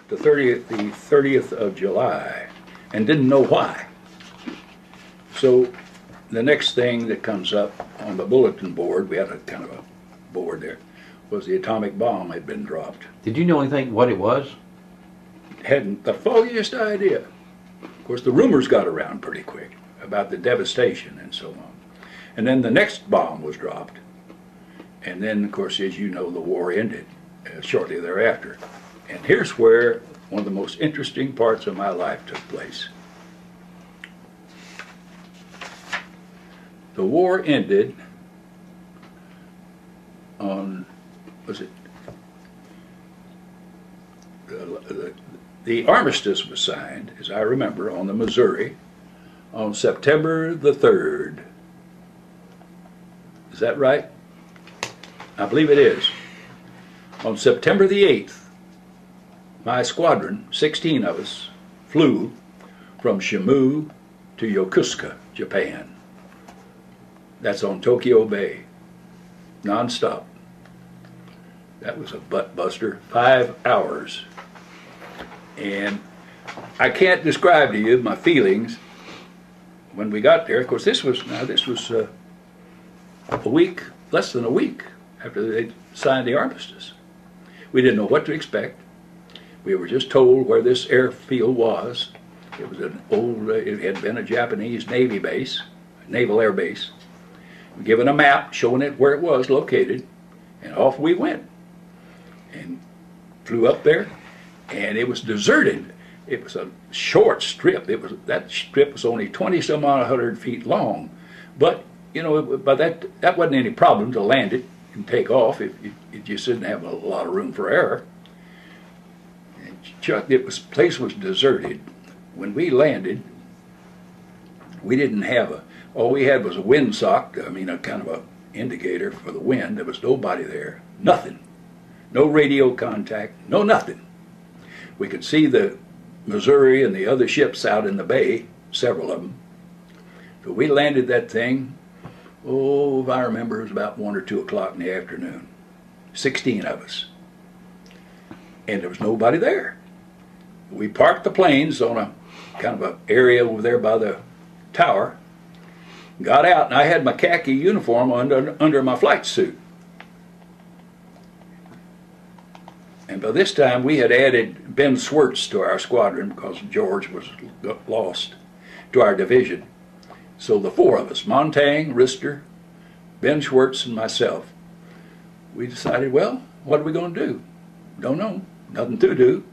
the 30th of July, and didn't know why. So the next thing that comes up on the bulletin board, we had a kind of a board there, was the atomic bomb had been dropped. Did you know anything what it was? Hadn't the foggiest idea. Of course, the rumors got around pretty quick about the devastation and so on. And then the next bomb was dropped. And then, of course, as you know, the war ended shortly thereafter. And here's where one of the most interesting parts of my life took place. The war ended on, was it, the armistice was signed, as I remember, on the Missouri on September the 3rd. Is that right? I believe it is. On September the 8th, my squadron, 16 of us, flew from Shimu to Yokosuka, Japan. That's on Tokyo Bay, non-stop. That was a butt buster, 5 hours. And I can't describe to you my feelings when we got there. Of course, this was a week, less than a week after they signed the armistice. We didn't know what to expect. We were just told where this airfield was. It was an old, it had been a Japanese Navy base, naval air base. Given a map showing it where it was located, and off we went. And flew up there, and it was deserted. It was a short strip. That strip was only 20 some odd 100 feet long, but you know, by that wasn't any problem to land it and take off. It just didn't have a lot of room for error. And Chuck, place was deserted. When we landed, we didn't have all we had was a windsock. I mean, a kind of a indicator for the wind. There was nobody there. Nothing. No radio contact. No nothing. We could see the Missouri and the other ships out in the bay, several of them. So we landed that thing, oh, if I remember, it was about 1 or 2 o'clock in the afternoon. 16 of us. And there was nobody there. We parked the planes on a kind of an area over there by the tower, got out, and I had my khaki uniform under my flight suit. And by this time, we had added Ben Swerts to our squadron because George was lost to our division. So the 4 of us, Montang, Rister, Ben Swerts, and myself, we decided, well, what are we going to do? Don't know. Nothing to do.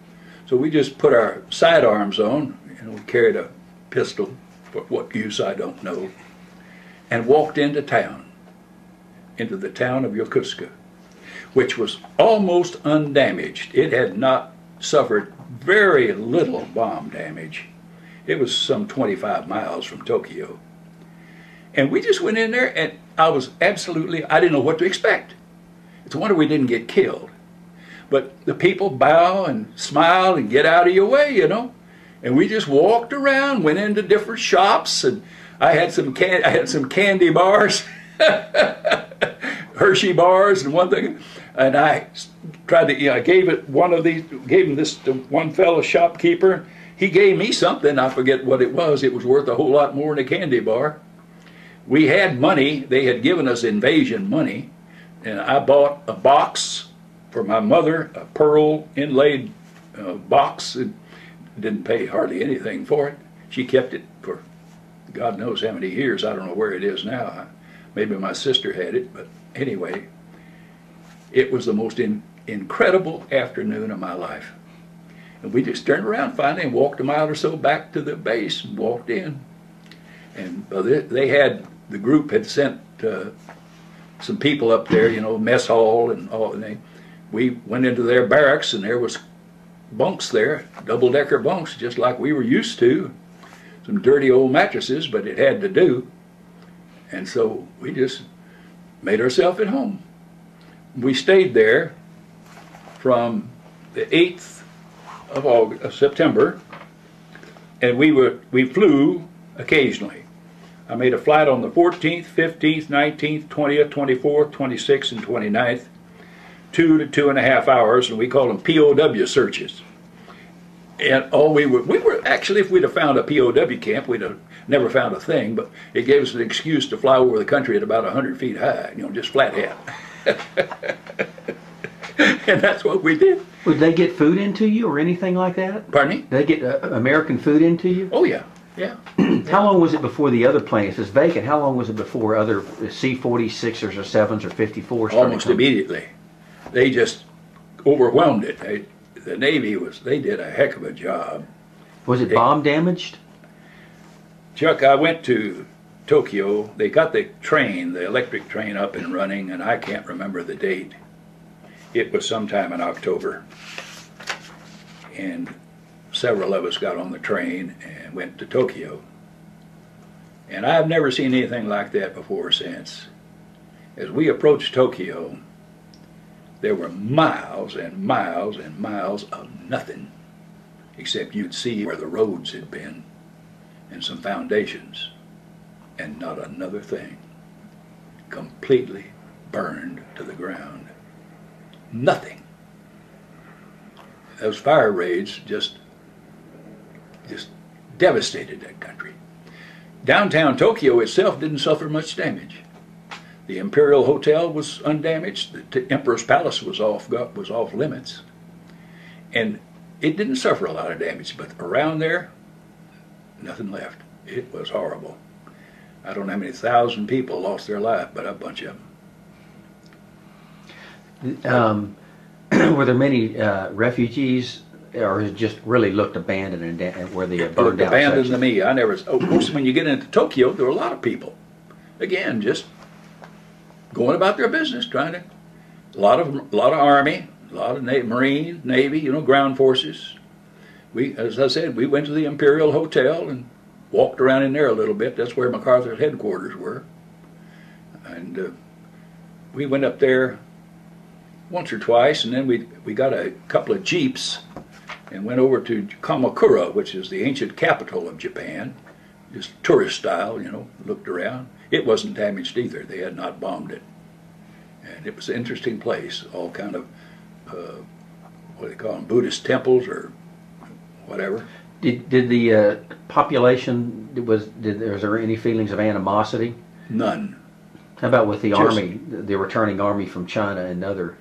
So we just put our sidearms on, and we carried a pistol, for what use I don't know, and walked into town, into the town of Yokosuka, which was almost undamaged. It had not suffered very little bomb damage. It was some 25 miles from Tokyo. And we just went in there, and I didn't know what to expect. It's a wonder we didn't get killed. But the people bow and smile and get out of your way, you know. And we just walked around, went into different shops, and I had some candy bars, Hershey bars, and one thing. And I tried to, I gave him this to one fellow shopkeeper. He gave me something, I forget what it was. It was worth a whole lot more than a candy bar. We had money. They had given us invasion money, and I bought a box for my mother, a pearl inlaid box. It didn't pay hardly anything for it. She kept it for God knows how many years. I don't know where it is now. Maybe my sister had it, but anyway, it was the most incredible afternoon of my life. And we just turned around finally and walked a mile or so back to the base and walked in. And the group had sent some people up there, you know, mess hall and all. And we went into their barracks, and there was bunks there, double-decker bunks, just like we were used to. Some dirty old mattresses, but it had to do. And so we just made ourselves at home. We stayed there from the 8th of September, and we flew occasionally. I made a flight on the 14th, 15th, 19th, 20th, 24th, 26th, and 29th, 2 to 2.5 hours, and we call them POW searches. And we were actually, if we'd have found a POW camp, we'd have never found a thing, but it gave us an excuse to fly over the country at about 100 feet high, just flat head. And that's what we did. Would they get food into you or anything like that? Pardon me? Did they get American food into you? Oh, yeah, yeah. How long was it before the other planes? If it's vacant, how long was it before other C-46s or 7s or 54s started Almost coming? immediately. They just overwhelmed it. The Navy they did a heck of a job. Was it bomb damaged? Chuck, I went to Tokyo. They got the electric train up and running, and I can't remember the date. It was sometime in October. And several of us got on the train and went to Tokyo. And I've never seen anything like that before or since. As we approached Tokyo, there were miles and miles and miles of nothing, except you'd see where the roads had been and some foundations, and not another thing. Completely burned to the ground. Nothing. Those fire raids just devastated that country. Downtown Tokyo itself didn't suffer much damage. The Imperial Hotel was undamaged. The Emperor's Palace was off limits, and it didn't suffer a lot of damage. But around there, nothing left. It was horrible. I don't know how many thousand people lost their life, but a bunch of them. Were there many refugees, or it just really looked abandoned and where the burned out Abandoned to section? me. Of course, when you get into Tokyo, there were a lot of people. Again, just going about their business, a lot of Army, a lot of Marine, Navy, ground forces. As I said, we went to the Imperial Hotel and walked around in there a little bit. That's where MacArthur's headquarters were. And we went up there once or twice, and then we got a couple of jeeps and went over to Kamakura, which is the ancient capital of Japan, just tourist style, looked around. It wasn't damaged either. They had not bombed it. And it was an interesting place, all kind of, what do they call them, Buddhist temples or whatever. Did the population, was there any feelings of animosity? None. How about with the Army, the returning Army from China and other?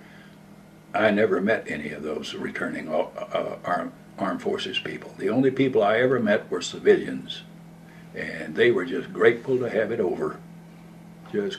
I never met any of those returning armed forces people. The only people I ever met were civilians, and they were just grateful to have it over. Just